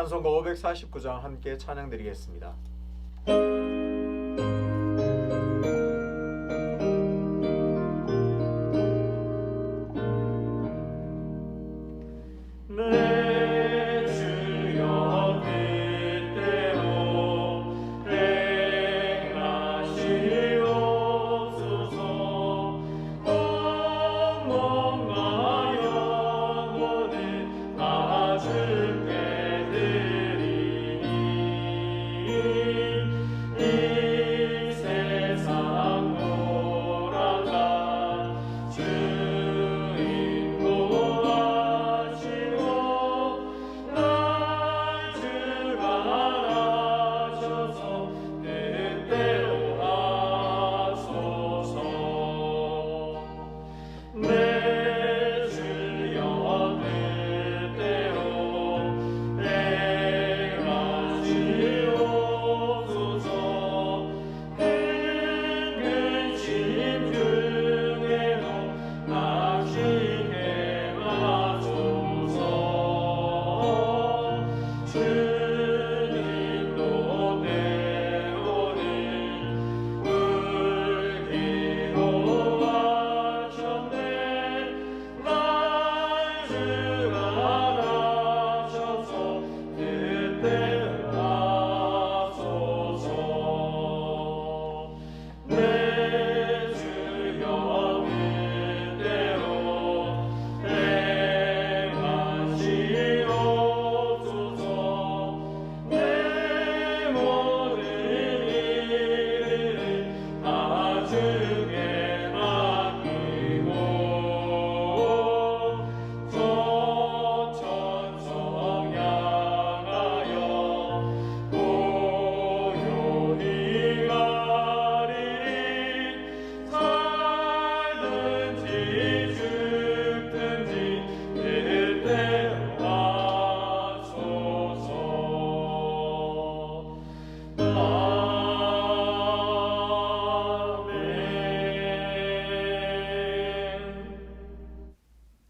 찬송가 549장 함께 찬양드리겠습니다.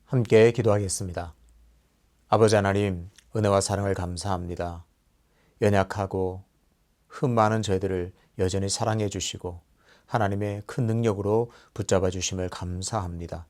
함께 기도하겠습니다. 아버지 하나님, 은혜와 사랑을 감사합니다. 연약하고 흠 많은 저희들을 여전히 사랑해 주시고 하나님의 큰 능력으로 붙잡아 주심을 감사합니다.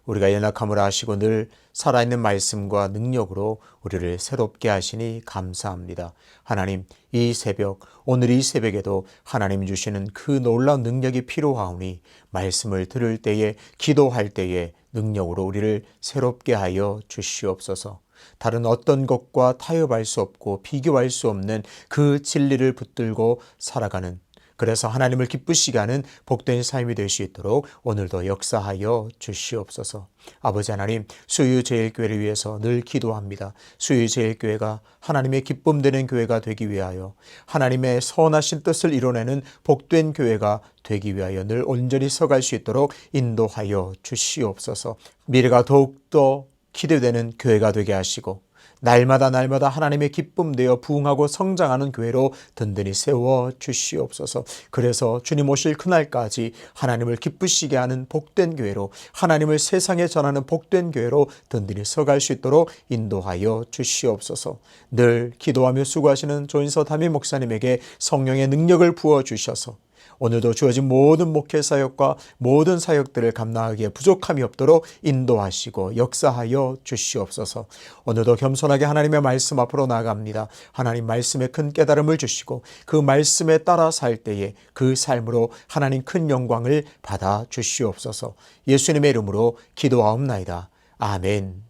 우리가 연약함을 아시고 늘 살아있는 말씀과 능력으로 우리를 새롭게 하시니 감사합니다. 하나님, 이 새벽, 오늘 이 새벽에도 하나님 주시는 그 놀라운 능력이 필요하오니 말씀을 들을 때에, 기도할 때에 능력으로 우리를 새롭게 하여 주시옵소서. 다른 어떤 것과 타협할 수 없고 비교할 수 없는 그 진리를 붙들고 살아가는, 그래서 하나님을 기쁘시게 하는 복된 삶이 될 수 있도록 오늘도 역사하여 주시옵소서. 아버지 하나님, 수유제일교회를 위해서 늘 기도합니다. 수유제일교회가 하나님의 기쁨 되는 교회가 되기 위하여, 하나님의 선하신 뜻을 이뤄내는 복된 교회가 되기 위하여 늘 온전히 서갈 수 있도록 인도하여 주시옵소서. 미래가 더욱더 기대되는 교회가 되게 하시고 날마다 하나님의 기쁨 되어 부흥하고 성장하는 교회로 든든히 세워 주시옵소서. 그래서 주님 오실 그날까지 하나님을 기쁘시게 하는 복된 교회로, 하나님을 세상에 전하는 복된 교회로 든든히 서갈 수 있도록 인도하여 주시옵소서. 늘 기도하며 수고하시는 조인서 담임 목사님에게 성령의 능력을 부어주셔서 오늘도 주어진 모든 목회 사역과 모든 사역들을 감당하기에 부족함이 없도록 인도하시고 역사하여 주시옵소서. 오늘도 겸손하게 하나님의 말씀 앞으로 나아갑니다. 하나님 말씀에 큰 깨달음을 주시고 그 말씀에 따라 살 때에 그 삶으로 하나님 큰 영광을 받아 주시옵소서. 예수님의 이름으로 기도하옵나이다. 아멘.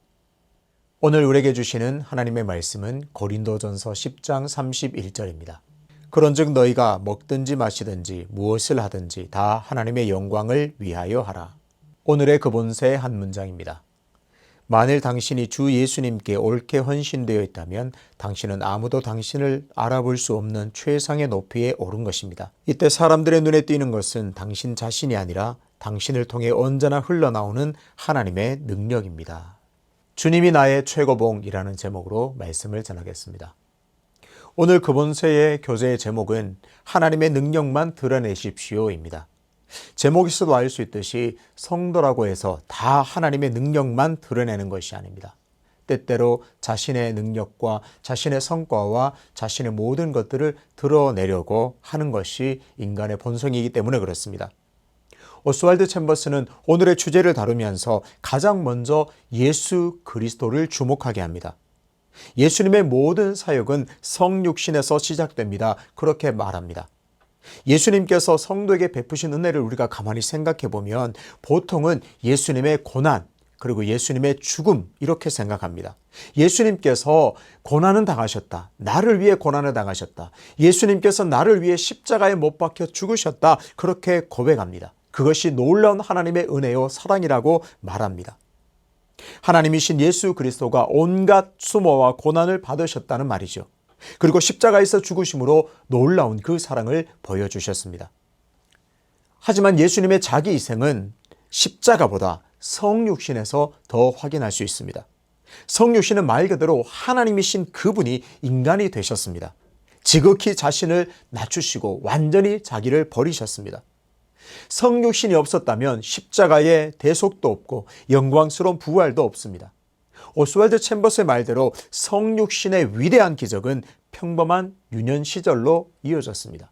오늘 우리에게 주시는 하나님의 말씀은 고린도전서 10장 31절입니다. 그런즉 너희가 먹든지 마시든지 무엇을 하든지 다 하나님의 영광을 위하여 하라. 오늘의 그본세의 한 문장입니다. 만일 당신이 주 예수님께 옳게 헌신되어 있다면 당신은 아무도 당신을 알아볼 수 없는 최상의 높이에 오른 것입니다. 이때 사람들의 눈에 띄는 것은 당신 자신이 아니라 당신을 통해 언제나 흘러나오는 하나님의 능력입니다. 주님이 나의 최고봉이라는 제목으로 말씀을 전하겠습니다. 오늘 그본세의 교재의 제목은 하나님의 능력만 드러내십시오입니다. 제목에서도 알 수 있듯이 성도라고 해서 다 하나님의 능력만 드러내는 것이 아닙니다. 때때로 자신의 능력과 자신의 성과와 자신의 모든 것들을 드러내려고 하는 것이 인간의 본성이기 때문에 그렇습니다. 오스왈드 챔버스는 오늘의 주제를 다루면서 가장 먼저 예수 그리스도를 주목하게 합니다. 예수님의 모든 사역은 성육신에서 시작됩니다. 그렇게 말합니다. 예수님께서 성도에게 베푸신 은혜를 우리가 가만히 생각해 보면 보통은 예수님의 고난 그리고 예수님의 죽음 이렇게 생각합니다. 예수님께서 고난은 당하셨다. 나를 위해 고난을 당하셨다. 예수님께서 나를 위해 십자가에 못 박혀 죽으셨다. 그렇게 고백합니다. 그것이 놀라운 하나님의 은혜요 사랑이라고 말합니다. 하나님이신 예수 그리스도가 온갖 수모와 고난을 받으셨다는 말이죠. 그리고 십자가에서 죽으심으로 놀라운 그 사랑을 보여주셨습니다. 하지만 예수님의 자기 희생은 십자가보다 성육신에서 더 확인할 수 있습니다. 성육신은 말 그대로 하나님이신 그분이 인간이 되셨습니다. 지극히 자신을 낮추시고 완전히 자기를 버리셨습니다. 성육신이 없었다면 십자가에 대속도 없고 영광스러운 부활도 없습니다. 오스왈드 챔버스의 말대로 성육신의 위대한 기적은 평범한 유년 시절로 이어졌습니다.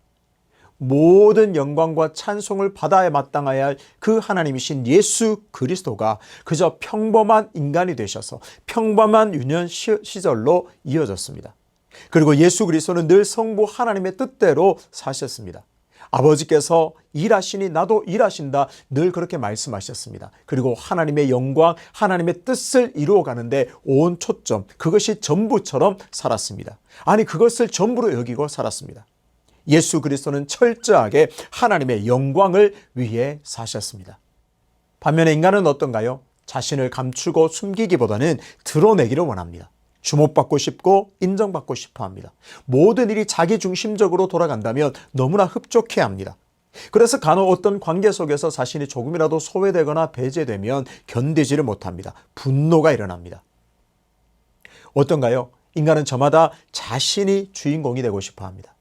모든 영광과 찬송을 받아야 마땅해야 할 그 하나님이신 예수 그리스도가 그저 평범한 인간이 되셔서 평범한 유년 시절로 이어졌습니다. 그리고 예수 그리스도는 늘 성부 하나님의 뜻대로 사셨습니다. 아버지께서 일하시니 나도 일하신다 늘 그렇게 말씀하셨습니다. 그리고 하나님의 영광, 하나님의 뜻을 이루어 가는데 온 초점, 그것이 전부처럼 살았습니다. 아니 그것을 전부로 여기고 살았습니다. 예수 그리스도는 철저하게 하나님의 영광을 위해 사셨습니다. 반면에 인간은 어떤가요? 자신을 감추고 숨기기보다는 드러내기를 원합니다. 주목받고 싶고 인정받고 싶어 합니다. 모든 일이 자기 중심적으로 돌아간다면 너무나 흡족해 합니다. 그래서 간혹 어떤 관계 속에서 자신이 조금이라도 소외되거나 배제되면 견디지를 못합니다. 분노가 일어납니다. 어떤가요? 인간은 저마다 자신이 주인공이 되고 싶어 합니다.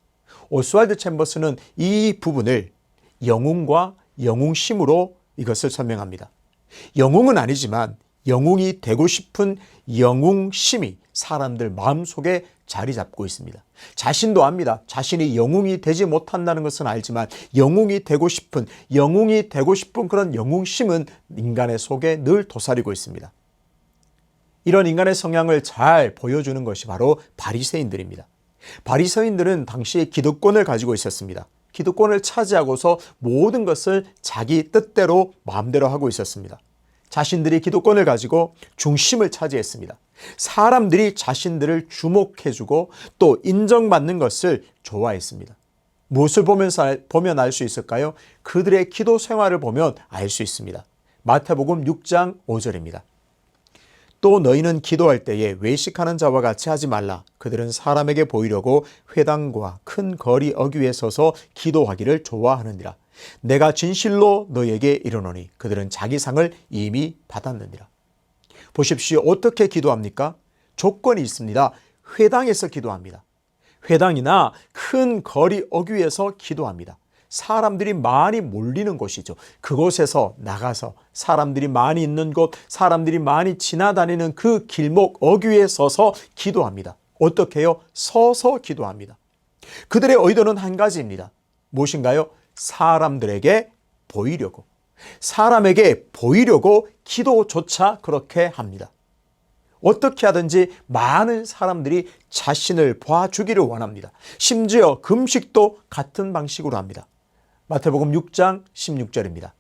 오스왈드 챔버스는 이 부분을 영웅과 영웅심으로 이것을 설명합니다. 영웅은 아니지만 영웅이 되고 싶은 영웅심이 사람들 마음속에 자리 잡고 있습니다. 자신도 압니다. 자신이 영웅이 되지 못한다는 것은 알지만 영웅이 되고 싶은 그런 영웅심은 인간의 속에 늘 도사리고 있습니다. 이런 인간의 성향을 잘 보여주는 것이 바로 바리새인들입니다. 바리새인들은 당시에 기득권을 가지고 있었습니다. 기득권을 차지하고서 모든 것을 자기 뜻대로 마음대로 하고 있었습니다. 자신들이 기득권을 가지고 중심을 차지했습니다. 사람들이 자신들을 주목해주고 또 인정받는 것을 좋아했습니다. 무엇을 보면 알 수 있을까요? 그들의 기도 생활을 보면 알 수 있습니다. 마태복음 6장 5절입니다. 또 너희는 기도할 때에 외식하는 자와 같이 하지 말라. 그들은 사람에게 보이려고 회당과 큰 거리 어귀에 서서 기도하기를 좋아하느니라. 내가 진실로 너희에게 이르노니 그들은 자기 상을 이미 받았느니라. 보십시오. 어떻게 기도합니까? 조건이 있습니다. 회당에서 기도합니다. 회당이나 큰 거리 어귀에서 기도합니다. 사람들이 많이 몰리는 곳이죠. 그곳에서 나가서 사람들이 많이 있는 곳, 사람들이 많이 지나다니는 그 길목 어귀에 서서 기도합니다. 어떻게 해요? 서서 기도합니다. 그들의 의도는 한 가지입니다. 무엇인가요? 사람들에게 보이려고. 사람에게 보이려고 기도조차 그렇게 합니다. 어떻게 하든지 많은 사람들이 자신을 봐주기를 원합니다. 심지어 금식도 같은 방식으로 합니다. 마태복음 6장 16절입니다.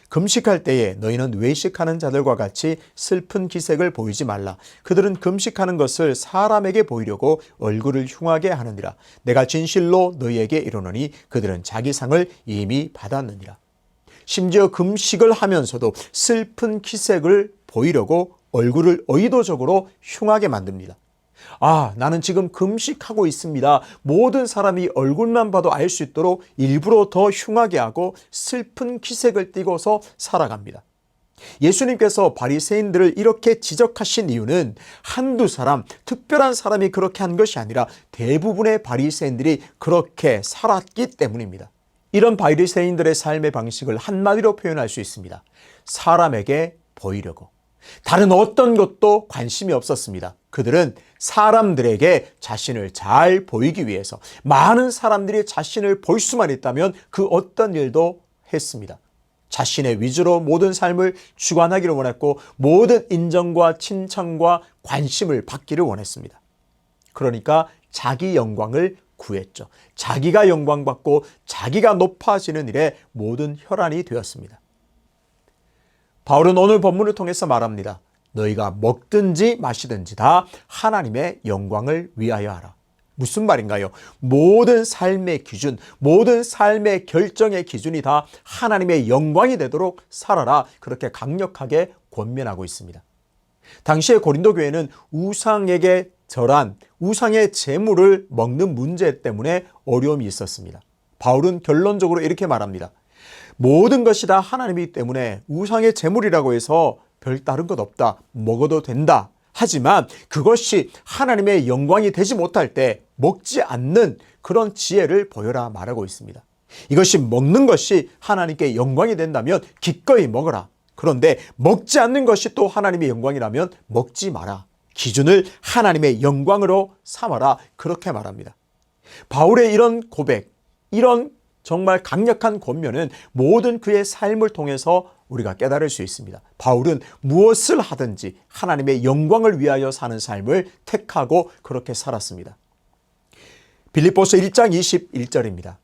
금식할 때에 너희는 외식하는 자들과 같이 슬픈 기색을 보이지 말라. 그들은 금식하는 것을 사람에게 보이려고 얼굴을 흉하게 하느니라. 내가 진실로 너희에게 이르노니 그들은 자기 상을 이미 받았느니라. 심지어 금식을 하면서도 슬픈 기색을 보이려고 얼굴을 의도적으로 흉하게 만듭니다. 아, 나는 지금 금식하고 있습니다. 모든 사람이 얼굴만 봐도 알 수 있도록 일부러 더 흉하게 하고 슬픈 기색을 띠고서 살아갑니다. 예수님께서 바리새인들을 이렇게 지적하신 이유는 한두 사람, 특별한 사람이 그렇게 한 것이 아니라 대부분의 바리새인들이 그렇게 살았기 때문입니다. 이런 바리새인들의 삶의 방식을 한마디로 표현할 수 있습니다. 사람에게 보이려고. 다른 어떤 것도 관심이 없었습니다. 그들은 사람들에게 자신을 잘 보이기 위해서 많은 사람들이 자신을 볼 수만 있다면 그 어떤 일도 했습니다. 자신의 위주로 모든 삶을 주관하기를 원했고 모든 인정과 칭찬과 관심을 받기를 원했습니다. 그러니까 자기 영광을 구했죠. 자기가 영광받고 자기가 높아지는 일에 모든 혈안이 되었습니다. 바울은 오늘 본문을 통해서 말합니다. 너희가 먹든지 마시든지 다 하나님의 영광을 위하여 하라. 무슨 말인가요? 모든 삶의 기준, 모든 삶의 결정의 기준이 다 하나님의 영광이 되도록 살아라. 그렇게 강력하게 권면하고 있습니다. 당시의 고린도 교회는 우상에게 절한 우상의 제물을 먹는 문제 때문에 어려움이 있었습니다. 바울은 결론적으로 이렇게 말합니다. 모든 것이 다 하나님이기 때문에 우상의 제물이라고 해서 별다른 것 없다. 먹어도 된다. 하지만 그것이 하나님의 영광이 되지 못할 때 먹지 않는 그런 지혜를 보여라 말하고 있습니다. 이것이 먹는 것이 하나님께 영광이 된다면 기꺼이 먹어라. 그런데 먹지 않는 것이 또 하나님의 영광이라면 먹지 마라. 기준을 하나님의 영광으로 삼아라. 그렇게 말합니다. 바울의 이런 고백, 이런 정말 강력한 권면은 모든 그의 삶을 통해서 우리가 깨달을 수 있습니다. 바울은 무엇을 하든지 하나님의 영광을 위하여 사는 삶을 택하고 그렇게 살았습니다. 빌립보서 1장 21절입니다.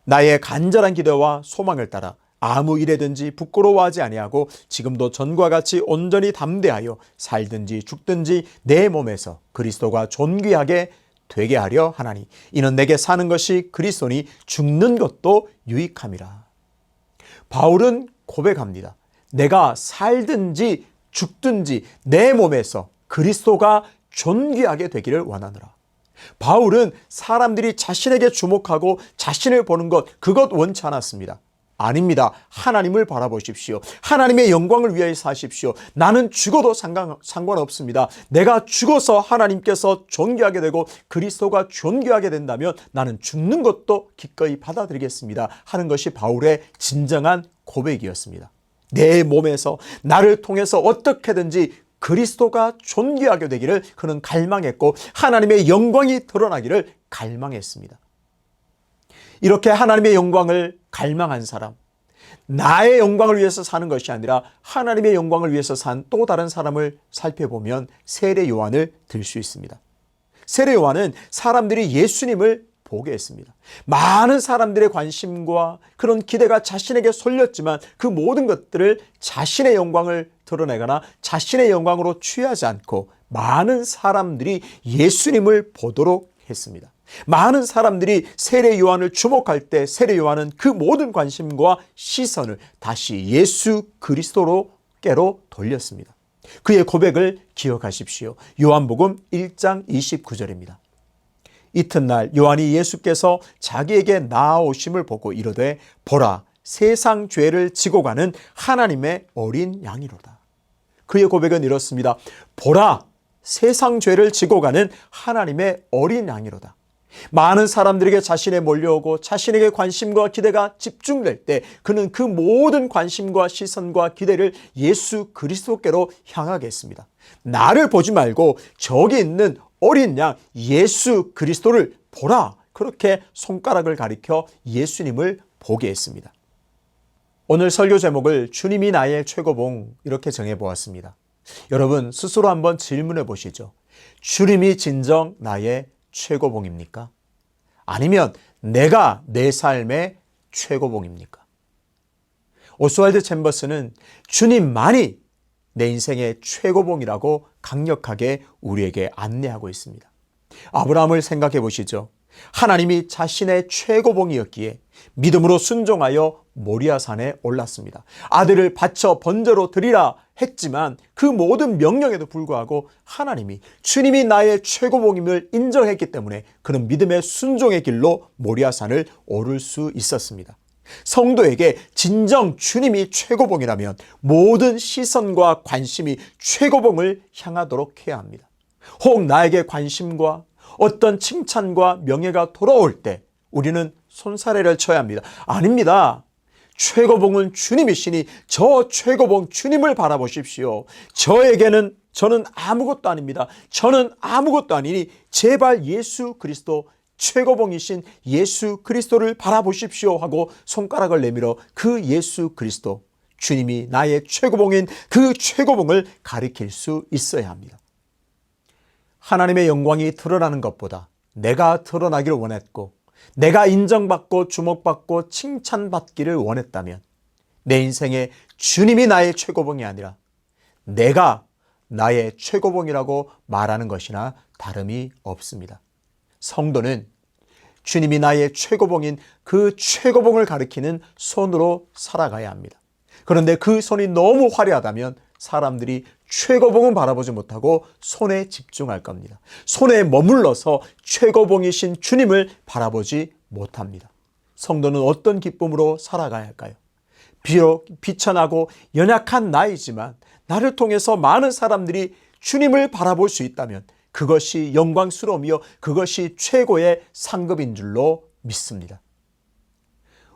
나의 간절한 기도와 소망을 따라 아무 일에든지 부끄러워하지 아니하고 지금도 전과 같이 온전히 담대하여 살든지 죽든지 내 몸에서 그리스도가 존귀하게 되게 하려 하나니 이는 내게 사는 것이 그리스도니 죽는 것도 유익함이라. 바울은 고백합니다. 내가 살든지 죽든지 내 몸에서 그리스도가 존귀하게 되기를 원하노라. 바울은 사람들이 자신에게 주목하고 자신을 보는 것, 그것 원치 않았습니다. 아닙니다. 하나님을 바라보십시오. 하나님의 영광을 위하여 사십시오. 나는 죽어도 상관없습니다. 내가 죽어서 하나님께서 존귀하게 되고 그리스도가 존귀하게 된다면 나는 죽는 것도 기꺼이 받아들이겠습니다. 하는 것이 바울의 진정한 고백이었습니다. 내 몸에서 나를 통해서 어떻게든지 그리스도가 존귀하게 되기를 그는 갈망했고 하나님의 영광이 드러나기를 갈망했습니다. 이렇게 하나님의 영광을 갈망한 사람, 나의 영광을 위해서 사는 것이 아니라 하나님의 영광을 위해서 산 또 다른 사람을 살펴보면 세례 요한을 들 수 있습니다. 세례 요한은 사람들이 예수님을 보게 했습니다. 많은 사람들의 관심과 그런 기대가 자신에게 쏠렸지만 그 모든 것들을 자신의 영광을 드러내거나 자신의 영광으로 취하지 않고 많은 사람들이 예수님을 보도록 했습니다. 많은 사람들이 세례 요한을 주목할 때 세례 요한은 그 모든 관심과 시선을 다시 예수 그리스도로께로 돌렸습니다. 그의 고백을 기억하십시오. 요한복음 1장 29절입니다. 이튿날 요한이 예수께서 자기에게 나아오심을 보고 이르되 보라 세상 죄를 지고 가는 하나님의 어린 양이로다. 그의 고백은 이렇습니다. 보라 세상 죄를 지고 가는 하나님의 어린 양이로다. 많은 사람들에게 자신에 몰려오고 자신에게 관심과 기대가 집중될 때 그는 그 모든 관심과 시선과 기대를 예수 그리스도께로 향하게 했습니다. 나를 보지 말고 저기 있는 어린 양 예수 그리스도를 보라. 그렇게 손가락을 가리켜 예수님을 보게 했습니다. 오늘 설교 제목을 주님이 나의 최고봉 이렇게 정해보았습니다. 여러분 스스로 한번 질문해 보시죠. 주님이 진정 나의 최고봉입니까? 아니면 내가 내 삶의 최고봉입니까? 오스왈드 챔버스는 주님만이 내 인생의 최고봉이라고 강력하게 우리에게 안내하고 있습니다. 아브라함을 생각해 보시죠. 하나님이 자신의 최고봉이었기에 믿음으로 순종하여 모리아산에 올랐습니다. 아들을 바쳐 번제로 드리라 했지만 그 모든 명령에도 불구하고 하나님이 주님이 나의 최고봉임을 인정했기 때문에 그는 믿음의 순종의 길로 모리아산을 오를 수 있었습니다. 성도에게 진정 주님이 최고봉이라면 모든 시선과 관심이 최고봉을 향하도록 해야 합니다. 혹 나에게 관심과 어떤 칭찬과 명예가 돌아올 때 우리는 손사래를 쳐야 합니다. 아닙니다. 최고봉은 주님이시니 저 최고봉 주님을 바라보십시오. 저는 아무것도 아닙니다. 저는 아무것도 아니니 제발 예수 그리스도 최고봉이신 예수 그리스도를 바라보십시오 하고 손가락을 내밀어 그 예수 그리스도 주님이 나의 최고봉인 그 최고봉을 가리킬 수 있어야 합니다. 하나님의 영광이 드러나는 것보다 내가 드러나기를 원했고 내가 인정받고 주목받고 칭찬받기를 원했다면 내 인생에 주님이 나의 최고봉이 아니라 내가 나의 최고봉이라고 말하는 것이나 다름이 없습니다. 성도는 주님이 나의 최고봉인 그 최고봉을 가리키는 손으로 살아가야 합니다. 그런데 그 손이 너무 화려하다면 사람들이 최고봉은 바라보지 못하고 손에 집중할 겁니다. 손에 머물러서 최고봉이신 주님을 바라보지 못합니다. 성도는 어떤 기쁨으로 살아가야 할까요? 비록 비천하고 연약한 나이지만 나를 통해서 많은 사람들이 주님을 바라볼 수 있다면 그것이 영광스러우며 그것이 최고의 상급인 줄로 믿습니다.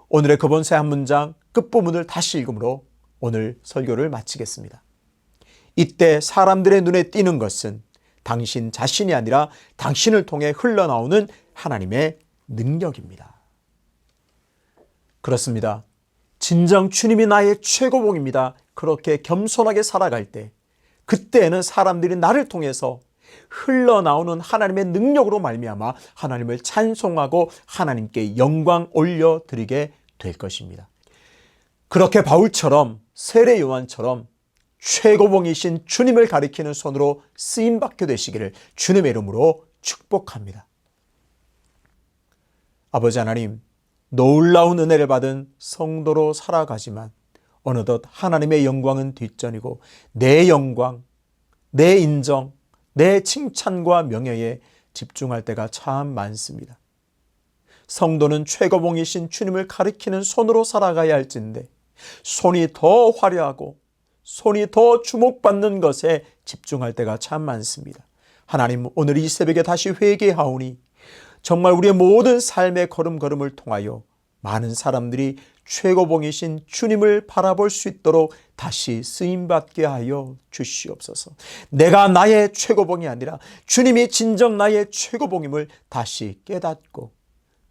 오늘의 급언서의 한 문장 끝부분을 다시 읽음으로 오늘 설교를 마치겠습니다. 이때 사람들의 눈에 띄는 것은 당신 자신이 아니라 당신을 통해 흘러나오는 하나님의 능력입니다. 그렇습니다. 진정 주님이 나의 최고봉입니다. 그렇게 겸손하게 살아갈 때 그때에는 사람들이 나를 통해서 흘러나오는 하나님의 능력으로 말미암아 하나님을 찬송하고 하나님께 영광 올려드리게 될 것입니다. 그렇게 바울처럼 세례 요한처럼 최고봉이신 주님을 가리키는 손으로 쓰임받게 되시기를 주님의 이름으로 축복합니다. 아버지 하나님, 놀라운 은혜를 받은 성도로 살아가지만 어느덧 하나님의 영광은 뒷전이고 내 영광, 내 인정, 내 칭찬과 명예에 집중할 때가 참 많습니다. 성도는 최고봉이신 주님을 가리키는 손으로 살아가야 할진데 손이 더 화려하고 손이 더 주목받는 것에 집중할 때가 참 많습니다. 하나님, 오늘 이 새벽에 다시 회개하오니 정말 우리의 모든 삶의 걸음걸음을 통하여 많은 사람들이 최고봉이신 주님을 바라볼 수 있도록 다시 쓰임받게 하여 주시옵소서. 내가 나의 최고봉이 아니라 주님이 진정 나의 최고봉임을 다시 깨닫고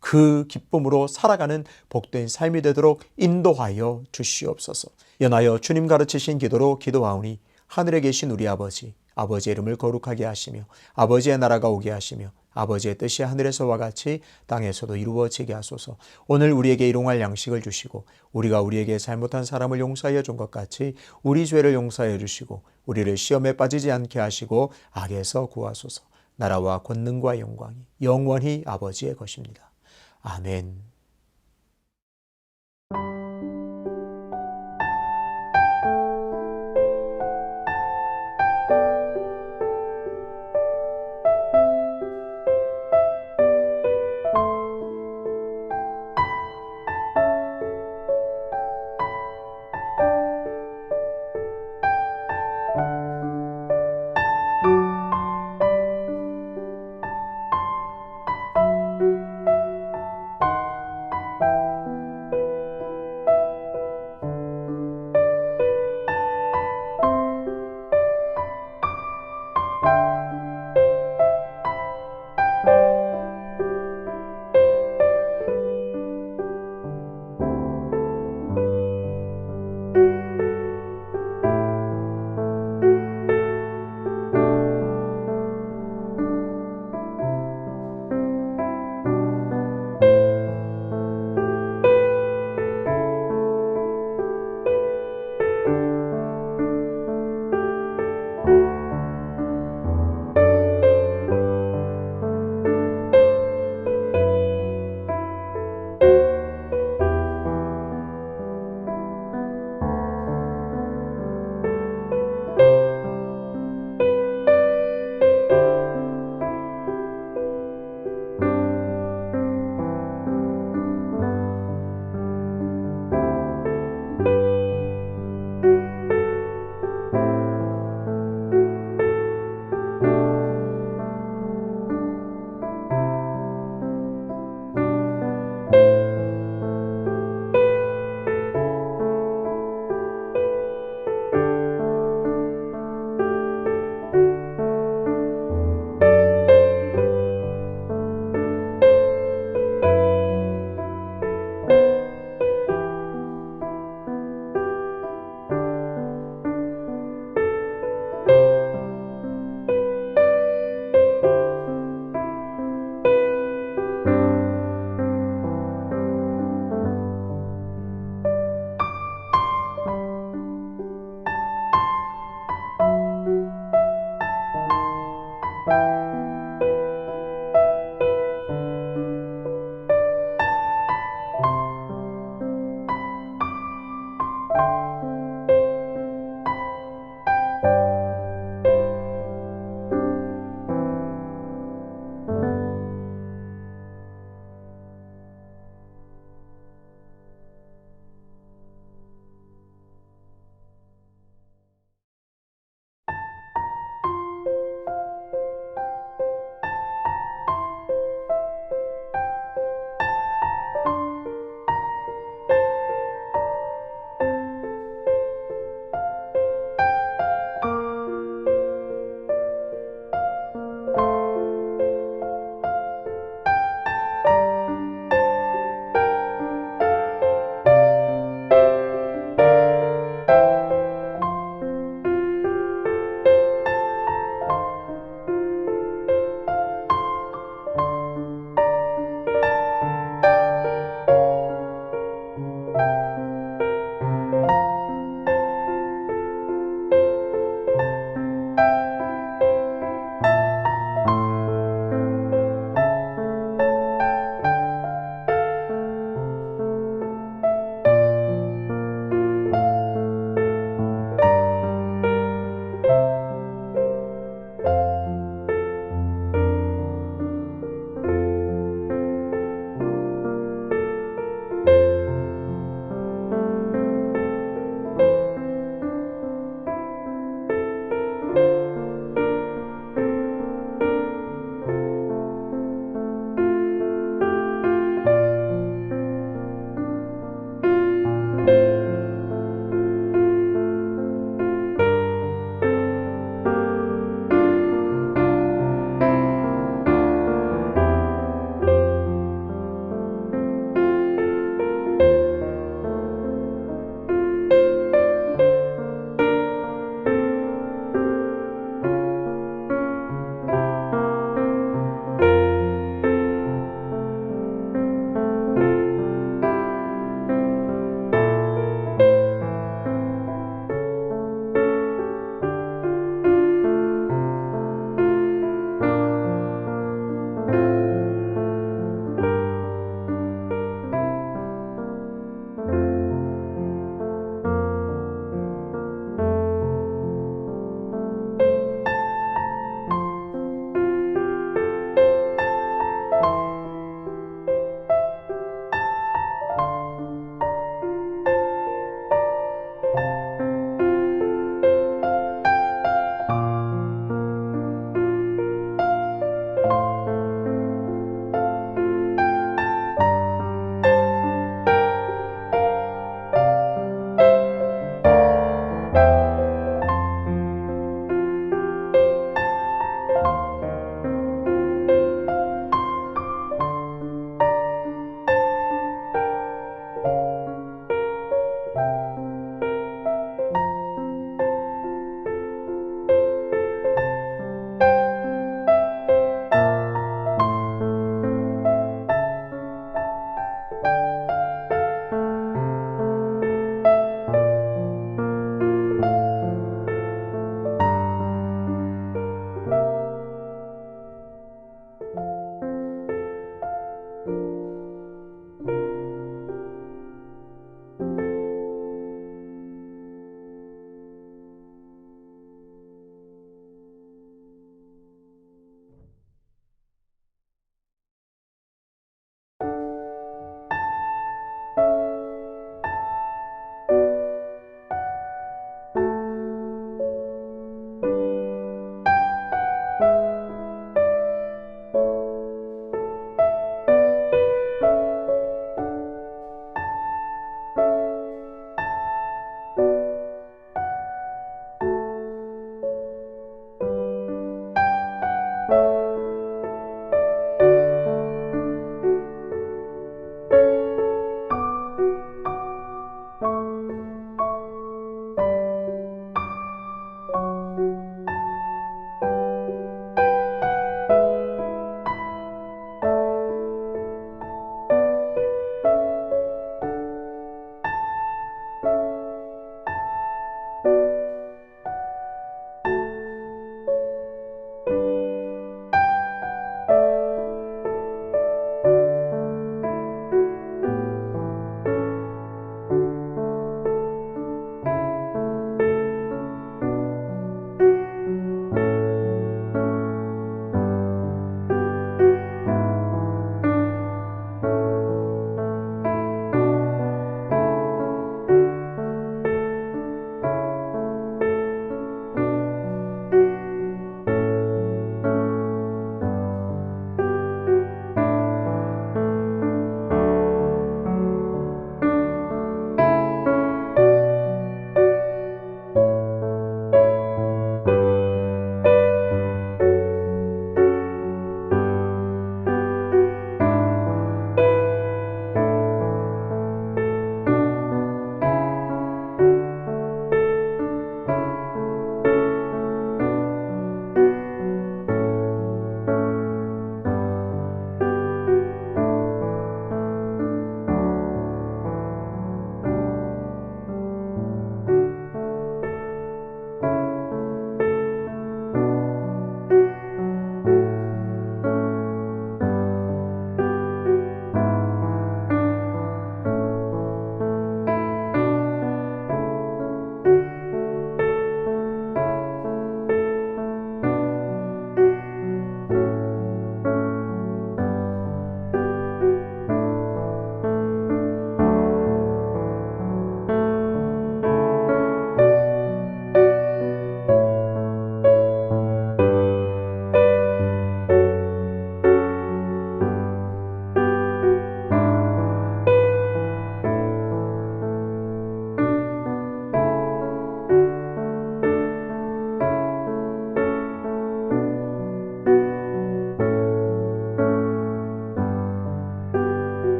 그 기쁨으로 살아가는 복된 삶이 되도록 인도하여 주시옵소서. 연하여 주님 가르치신 기도로 기도하오니 하늘에 계신 우리 아버지, 아버지의 이름을 거룩하게 하시며 아버지의 나라가 오게 하시며 아버지의 뜻이 하늘에서와 같이 땅에서도 이루어지게 하소서. 오늘 우리에게 일용할 양식을 주시고 우리가 우리에게 잘못한 사람을 용서하여 준 것 같이 우리 죄를 용서하여 주시고 우리를 시험에 빠지지 않게 하시고 악에서 구하소서. 나라와 권능과 영광이 영원히 아버지의 것입니다. 아멘.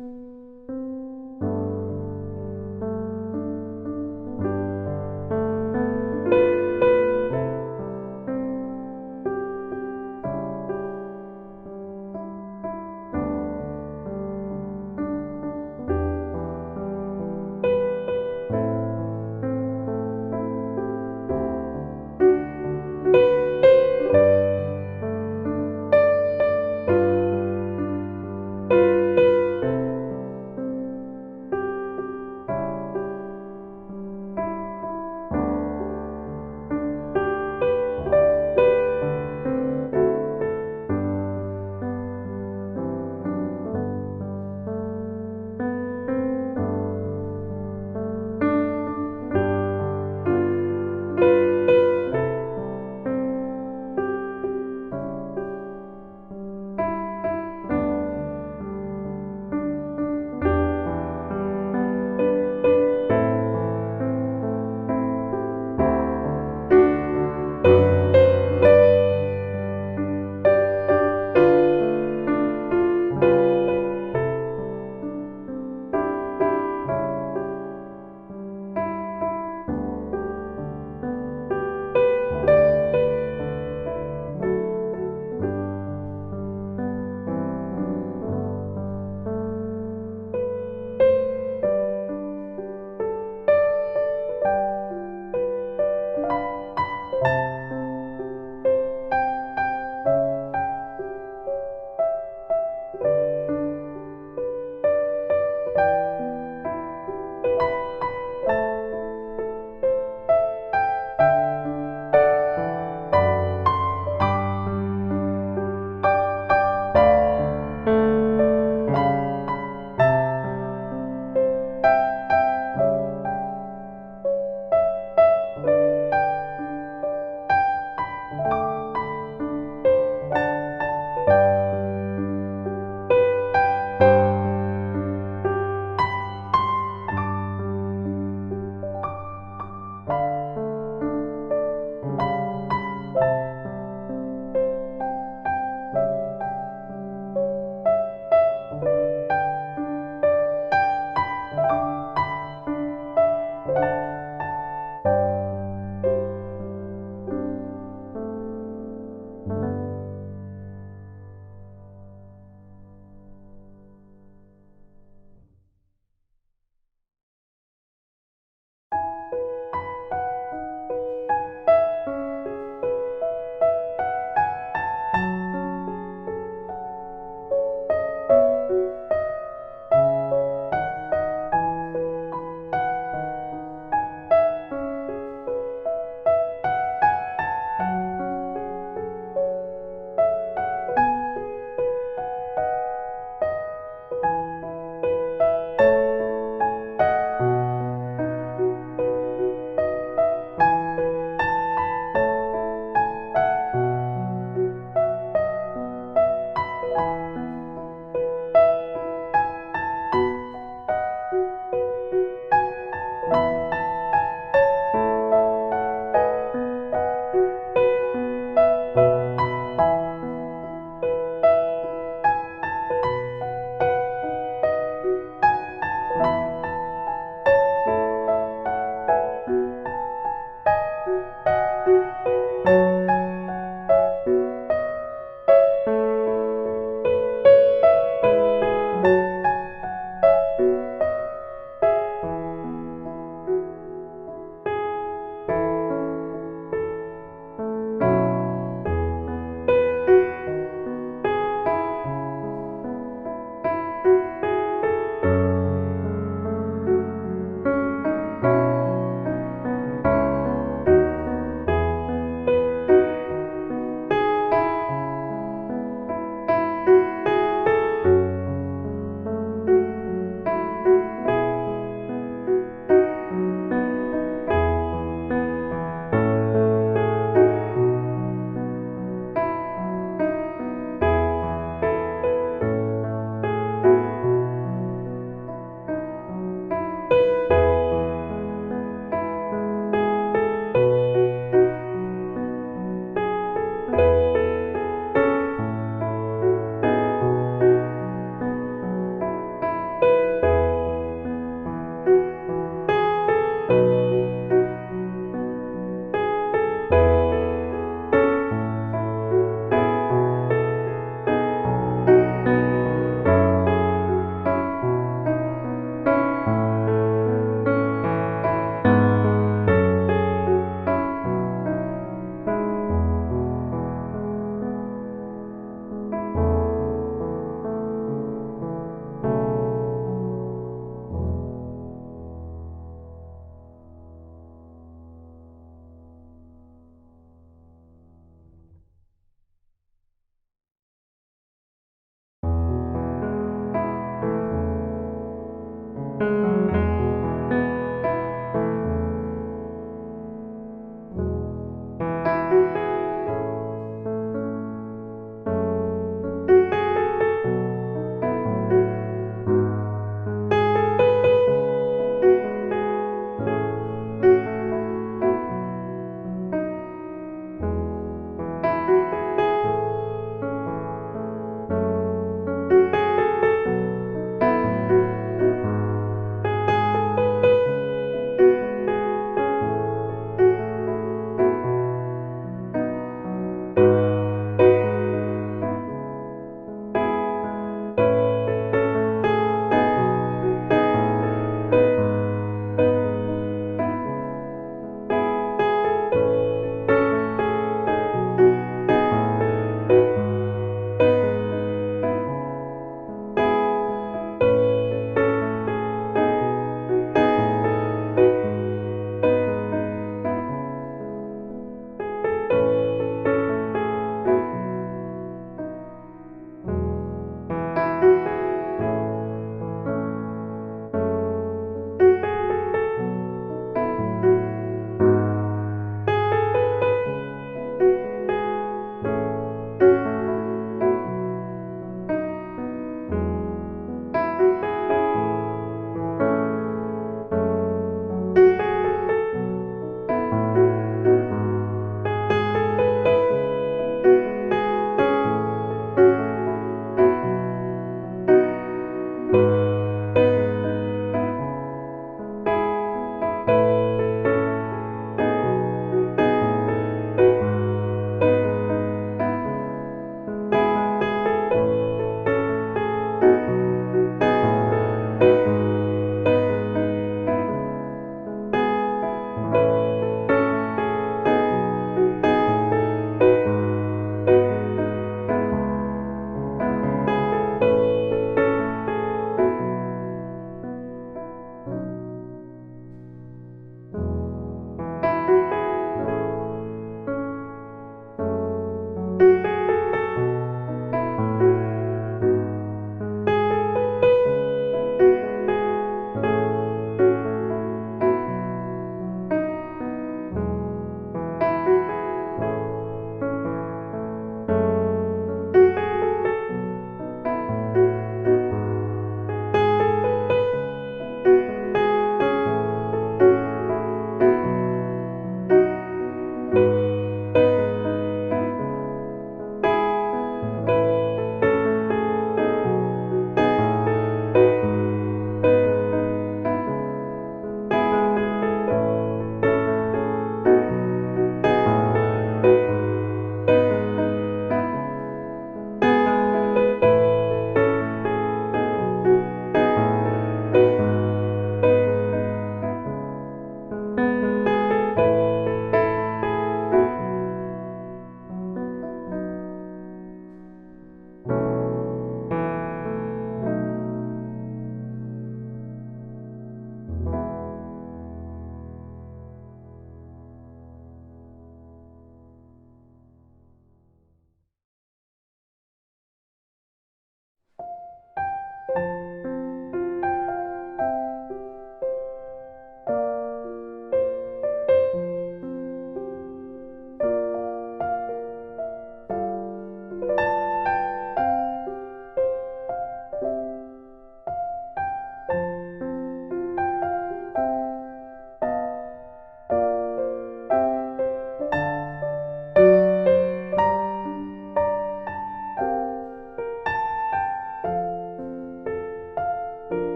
주